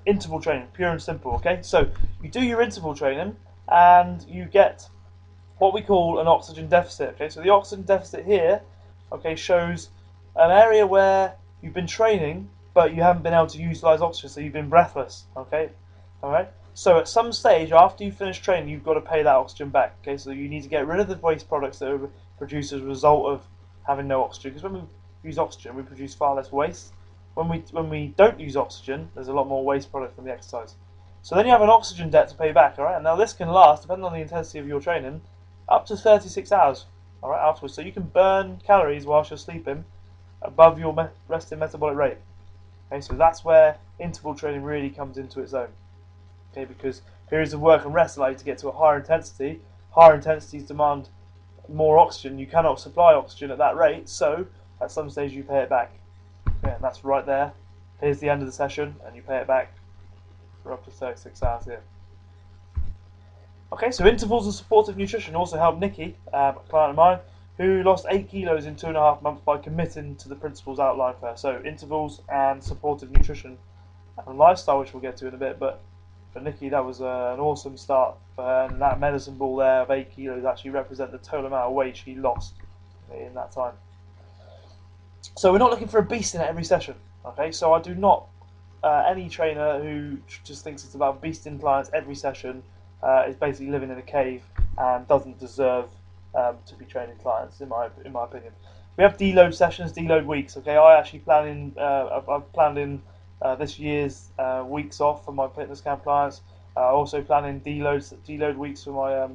interval training, pure and simple. Okay, so you do your interval training and you get what we call an oxygen deficit. Okay, so the oxygen deficit here, okay, shows an area where you've been training but you haven't been able to utilize oxygen, so you've been breathless. Okay, all right. So at some stage after you finish training, you've got to pay that oxygen back. Okay, so you need to get rid of the waste products that are produced as a result of having no oxygen. Because when we use oxygen, we produce far less waste. When we don't use oxygen, there's a lot more waste product from the exercise. So then you have an oxygen debt to pay back. All right, and now this can last, depending on the intensity of your training, up to 36 hours. All right, afterwards, so you can burn calories whilst you're sleeping above your resting metabolic rate. Okay, so that's where interval training really comes into its own. Okay, because periods of work and rest allow you to get to a higher intensity. Higher intensities demand more oxygen. You cannot supply oxygen at that rate, so at some stage you pay it back. Okay, and that's right there. Here's the end of the session, and you pay it back for up to 36 hours here. Okay, so intervals and supportive nutrition also helped Nikki, a client of mine, who lost 8 kilos in 2.5 months by committing to the principles outlined for her. So intervals and supportive nutrition and lifestyle, which we'll get to in a bit, but for Nikki that was an awesome start for her, and that medicine ball there of 8 kilos actually represent the total amount of weight she lost in that time. So we're not looking for a beast in every session. Okay, so I do not, any trainer who just thinks it's about beasting clients every session is basically living in a cave and doesn't deserve to be training clients, in my opinion. We have deload sessions, deload weeks. Okay, I actually I've planned in this year's weeks off for my fitness camp clients. Also planning deload weeks for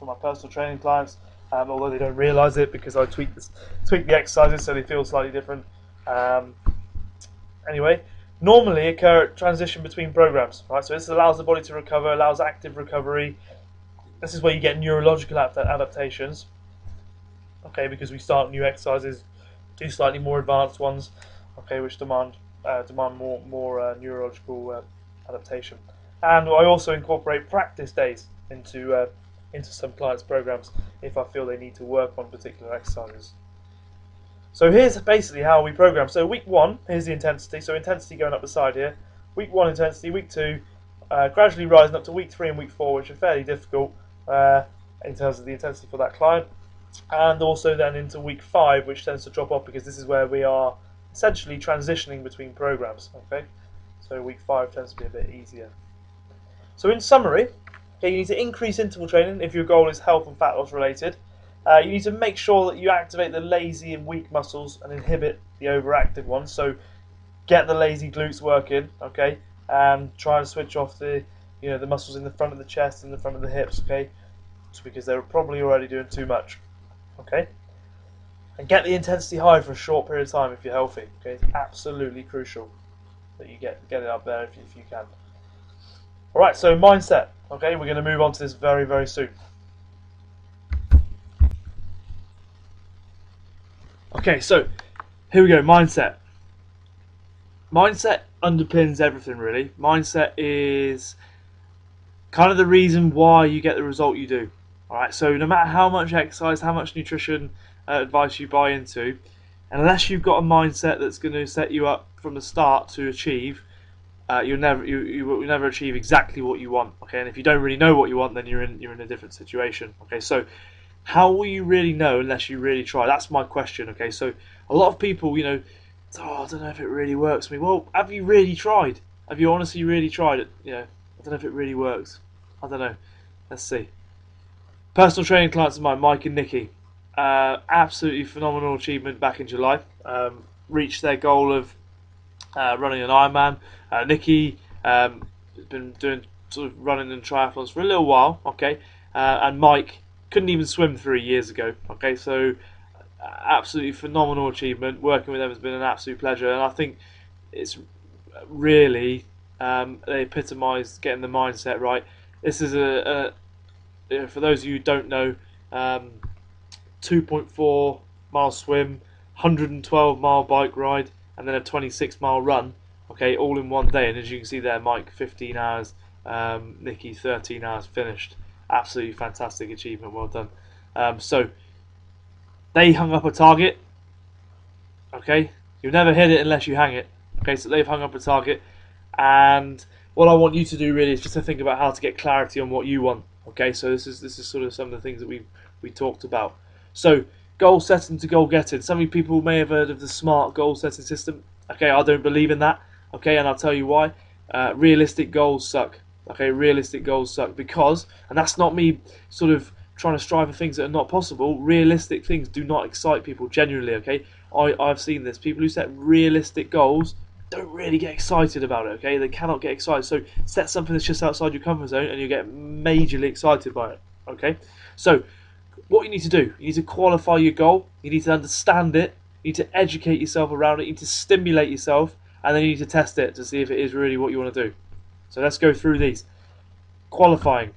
my personal training clients. Although they don't realise it because I tweak the exercises so they feel slightly different. Anyway, normally occur at transition between programs, right? So this allows the body to recover, allows active recovery. This is where you get neurological adaptations, okay, because we start new exercises, do slightly more advanced ones, okay, which demand more neurological adaptation. And I also incorporate practice days into some clients' programs if I feel they need to work on particular exercises. So here's basically how we program. So week 1, here's the intensity. So intensity going up the side here. Week 1 intensity, week 2 gradually rising up to week 3 and week 4, which are fairly difficult in terms of the intensity for that client. And also then into week 5, which tends to drop off because this is where we are essentially transitioning between programs. Okay, so week 5 tends to be a bit easier. So in summary, okay, you need to increase interval training if your goal is health and fat loss related. You need to make sure that you activate the lazy and weak muscles and inhibit the overactive ones. So get the lazy glutes working, okay, and try and switch off the muscles in the front of the chest and the front of the hips, okay, because they're probably already doing too much, okay. And get the intensity high for a short period of time if you're healthy. Okay, it's absolutely crucial that you get it up there if you can. All right, so mindset. Okay, we're going to move on to this very, very soon. Okay, so here we go. Mindset. Mindset underpins everything, really. Mindset is kind of the reason why you get the result you do. All right, so no matter how much exercise, how much nutrition advice you buy into, unless you've got a mindset that's going to set you up from the start to achieve, you will never achieve exactly what you want. Okay, and if you don't really know what you want, then you're in a different situation. Okay, so how will you really know unless you really try? That's my question. Okay, so a lot of people, I don't know if it really works for me. Well, have you really tried? Have you honestly really tried it? I don't know if it really works. I don't know. Let's see. Personal training clients of mine, Mike and Nikki, absolutely phenomenal achievement back in July. Reached their goal of running an Ironman. Nikki has been doing sort of running and triathlons for a little while. Okay, and Mike couldn't even swim 3 years ago. Okay, so absolutely phenomenal achievement. Working with them has been an absolute pleasure, and I think it's really they epitomise getting the mindset right. This is for those of you who don't know, 2.4 mile swim, 112 mile bike ride, and then a 26-mile run. Okay, all in one day. And as you can see there, Mike 15 hours, Nikki 13 hours finished. Absolutely fantastic achievement. Well done. So they hung up a target. Okay, you'll never hit it unless you hang it. Okay, so they've hung up a target. And what I want you to do really is just to think about how to get clarity on what you want. Okay, so this is sort of some of the things that we talked about. So goal setting to goal getting. Some of you people may have heard of the SMART goal setting system. Okay, I don't believe in that. Okay, and I'll tell you why. Realistic goals suck. Okay, realistic goals suck because, and that's not me sort of trying to strive for things that are not possible. Realistic things do not excite people genuinely. Okay, I've seen this. People who set realistic goals don't really get excited about it. Okay, they cannot get excited. So set something that's just outside your comfort zone, and you get majorly excited by it. Okay, so what you need to do, you need to qualify your goal. You need to understand it. You need to educate yourself around it. You need to stimulate yourself, and then you need to test it to see if it is really what you want to do. So let's go through these. Qualifying.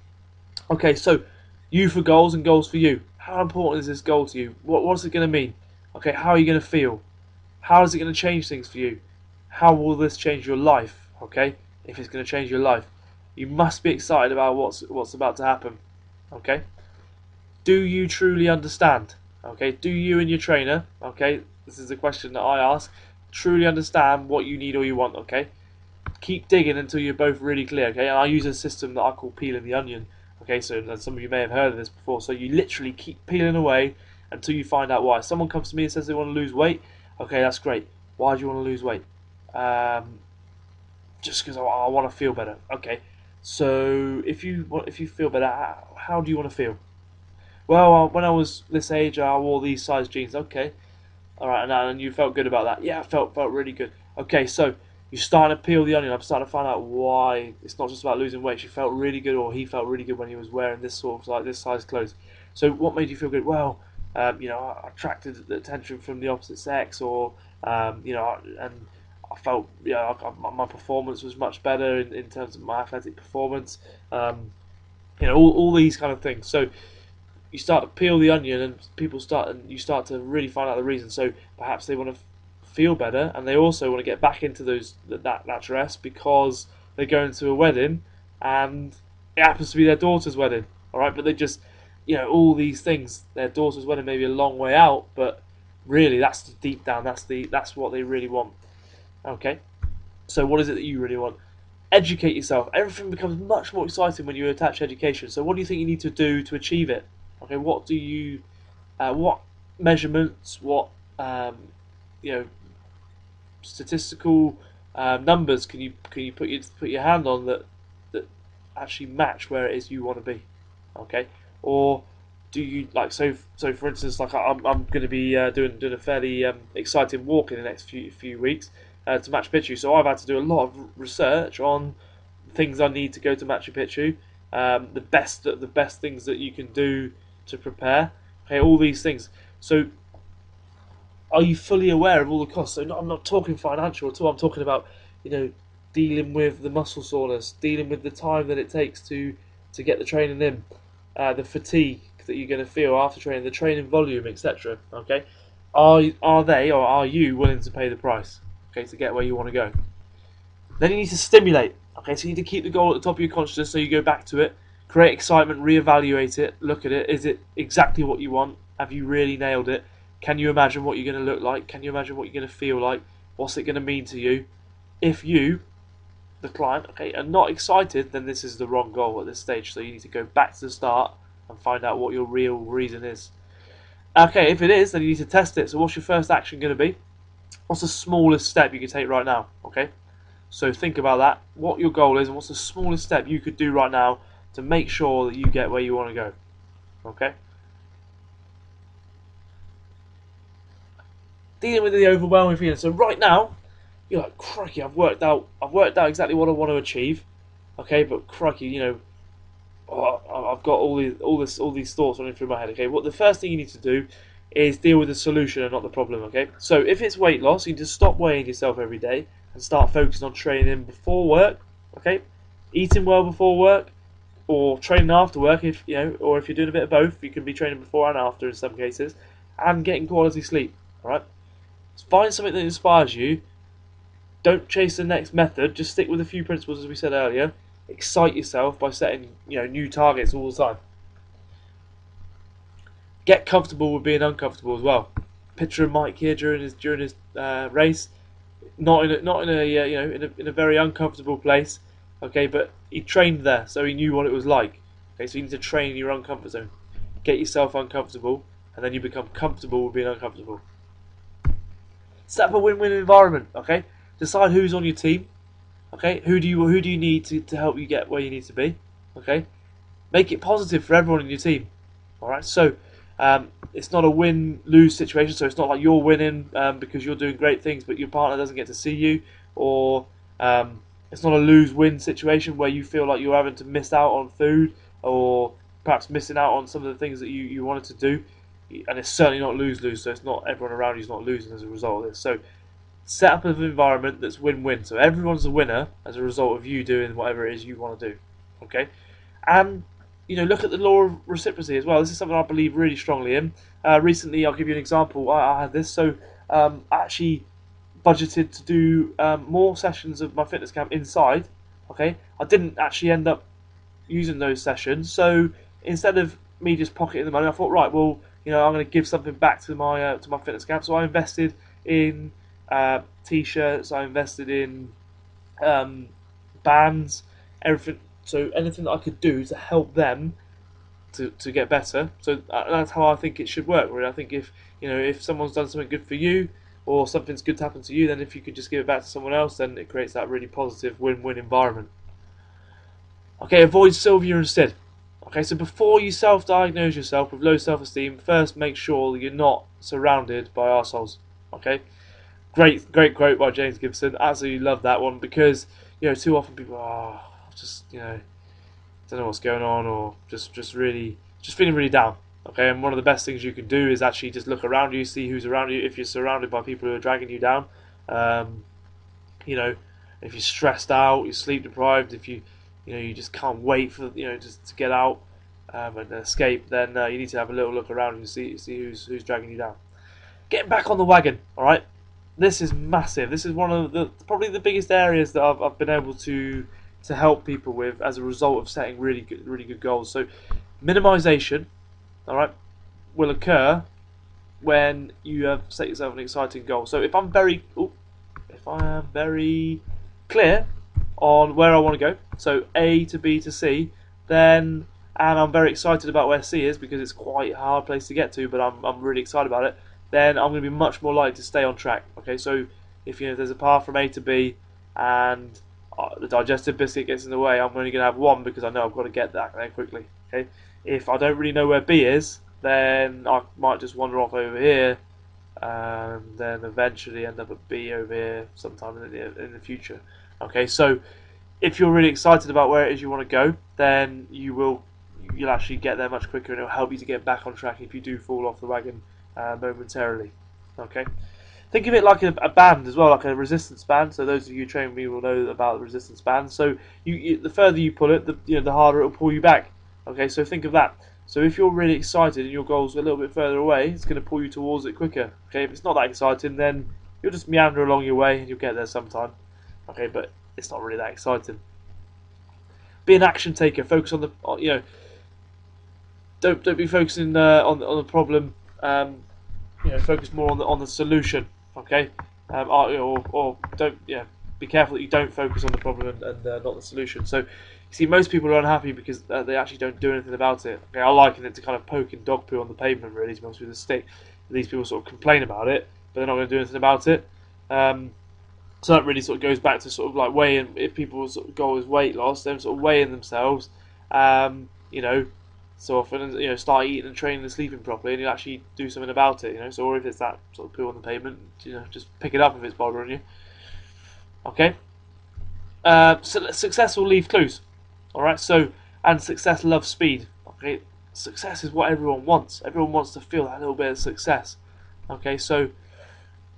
Okay, so you for goals and goals for you. How important is this goal to you? What's it going to mean? Okay, how are you going to feel? How is it going to change things for you? How will this change your life? Okay, if it's going to change your life, you must be excited about what's about to happen. Okay, do you truly understand? Okay, do you and your trainer? Okay, this is a question that I ask. Truly understand what you need or you want? Okay, keep digging until you're both really clear. Okay, and I use a system that I call peeling the onion. Okay, so some of you may have heard of this before. So you literally keep peeling away until you find out why. Someone comes to me and says they want to lose weight. Okay, that's great. Why do you want to lose weight? Just because I want to feel better. Okay, so if you feel better, how do you want to feel? Well, when I was this age, I wore these size jeans. Okay, all right, and you felt good about that. Yeah, I felt really good. Okay, so you're starting to peel the onion. I'm starting to find out why it's not just about losing weight. She felt really good, or he felt really good when he was wearing this sort of like this size clothes. So what made you feel good? Well, I attracted the attention from the opposite sex, or and I felt my performance was much better in terms of my athletic performance. All these kind of things. So you start to peel the onion, and you start to really find out the reason. So perhaps they want to feel better, and they also want to get back into that dress because they're going to a wedding, and it happens to be their daughter's wedding. All right, but they just all these things. Their daughter's wedding may be a long way out, but really that's deep down. That's what they really want. Okay, so what is it that you really want? Educate yourself. Everything becomes much more exciting when you attach education. So what do you think you need to do to achieve it? Okay, what measurements, what you know, statistical numbers can you put your hand on that actually match where it is you want to be? Okay, or do you for instance, like I'm going to be doing a fairly exciting walk in the next few weeks to Machu Picchu. So I've had to do a lot of research on things I need to go to Machu Picchu, the best things that you can do to prepare. Okay, all these things. So are you fully aware of all the costs? So I'm not talking financial at all. I'm talking about dealing with the muscle soreness, dealing with the time that it takes to get the training in, the fatigue that you're going to feel after training, the training volume, etc. Okay, are they or are you willing to pay the price? Okay, to get where you want to go. Then you need to stimulate. Okay, so you need to keep the goal at the top of your consciousness, so you go back to it, create excitement, reevaluate it, look at it. Is it exactly what you want? Have you really nailed it? Can you imagine what you're going to look like? Can you imagine what you're going to feel like? What's it going to mean to you? If you, the client, okay, are not excited, then this is the wrong goal at this stage. So you need to go back to the start and find out what your real reason is. Okay, if it is, then you need to test it. So what's your first action going to be? What's the smallest step you can take right now? Okay, so think about that, what your goal is, and what's the smallest step you could do right now to make sure that you get where you want to go. Okay, dealing with the overwhelming feeling. So right now you're like, crikey, I've worked out exactly what I want to achieve. Okay, but crikey, I've got all these thoughts running through my head. Okay, what the first thing you need to do is deal with the solution and not the problem. Okay, so if it's weight loss, you need to stop weighing yourself every day and start focusing on training before work. Okay, eating well before work, or training after work. If or if you're doing a bit of both, you can be training before and after in some cases, and getting quality sleep. All right, find something that inspires you. Don't chase the next method. Just stick with a few principles, as we said earlier. Excite yourself by setting new targets all the time. Get comfortable with being uncomfortable as well. Picture of Mike here during his race. in a very uncomfortable place. Okay, but he trained there, so he knew what it was like. Okay, so you need to train in your own comfort zone. Get yourself uncomfortable, and then you become comfortable with being uncomfortable. Set up a win-win environment. Okay, decide who's on your team. Okay, who do you need to help you get where you need to be. Okay, make it positive for everyone in your team. All right, so it's not a win-lose situation. So it's not like you're winning because you're doing great things, but your partner doesn't get to see you, or it's not a lose-win situation where you feel like you're having to miss out on food, or perhaps missing out on some of the things that you wanted to do. And it's certainly not lose-lose. So it's not everyone around you's not losing as a result of this. So set up an environment that's win-win. So everyone's a winner as a result of you doing whatever it is you want to do. Okay, and look at the law of reciprocity as well. This is something I believe really strongly in. Recently, I'll give you an example. I had this. So I actually budgeted to do more sessions of my fitness camp inside. Okay, I didn't actually end up using those sessions. So instead of me just pocketing the money, I thought, right, well, I'm going to give something back to my fitness camp. So I invested in t-shirts. I invested in bands, everything. So anything that I could do to help them to get better. So that's how I think it should work. Really, I think if someone's done something good for you, or something's good to happen to you, then if you could just give it back to someone else, then it creates that really positive win-win environment. Okay, avoid Sylvia instead. Okay, so before you self-diagnose yourself with low self-esteem, first make sure that you're not surrounded by arseholes. Okay, great quote by James Gibson. Absolutely love that one, because too often people are just don't know what's going on, or just feeling really down. Okay, and one of the best things you can do is actually just look around you, see who's around you. If you're surrounded by people who are dragging you down, if you're stressed out, you're sleep deprived, if you just can't wait for just to get out and escape, then you need to have a little look around and see who's dragging you down. Getting back on the wagon. All right, this is massive. This is one of probably the biggest areas that I've been able to help people with as a result of setting really good goals. So minimization, all right, will occur when you have set yourself an exciting goal. So if I am very clear on where I want to go, so A to B to C, then, and I'm very excited about where C is because it's quite a hard place to get to, but I'm really excited about it, then I'm going to be much more likely to stay on track. Okay, so if there's a path from A to B and the digestive biscuit gets in the way, I'm only going to have one because I know I've got to get that there quickly. Okay, if I don't really know where B is, then I might just wander off over here, and then eventually end up at B over here sometime in the future. Okay, so if you're really excited about where it is you want to go, then you'll actually get there much quicker, and it'll help you to get back on track if you do fall off the wagon momentarily. Okay, think of it like a band as well, like a resistance band. So those of you who train with me will know about the resistance band. So the further you pull it, the harder it'll pull you back. Okay, so think of that. So if you're really excited and your goal's a little bit further away, it's going to pull you towards it quicker. Okay, if it's not that exciting, then you'll just meander along your way and you'll get there sometime. Okay, but it's not really that exciting. Be an action taker. Focus on the don't be focusing on the problem. Focus more on the solution. Okay, or don't be careful that you don't focus on the problem and not the solution. So you see, most people are unhappy because they actually don't do anything about it. Okay, I liken it to kind of poking dog poo on the pavement, really, to be honest, with a stick. These people sort of complain about it, but they're not going to do anything about it. So that really sort of goes back to sort of like weighing. If people's sort of goal is weight loss, then sort of weighing themselves, so often, start eating and training and sleeping properly, and you actually do something about it. So, or if it's that sort of poo on the pavement, just pick it up if it's bothering you. Okay. So success will leave clues. All right. So, and success loves speed. Okay. Success is what everyone wants. Everyone wants to feel that little bit of success. Okay. So,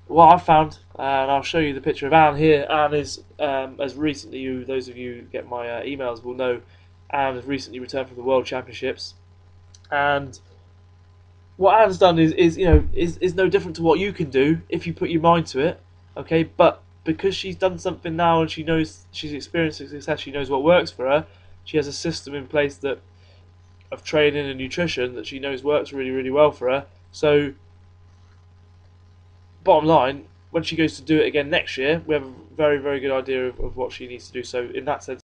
what I've found, and I'll show you the picture of Anne here. Anne is, as recently, those of you who get my emails will know, Anne has recently returned from the World Championships, and what Anne's done is no different to what you can do if you put your mind to it. Okay, but because she's done something now and she knows she's experienced success, she knows what works for her. She has a system in place of training and nutrition that she knows works really well for her. So, bottom line, when she goes to do it again next year, we have a very, very good idea of what she needs to do. So in that sense,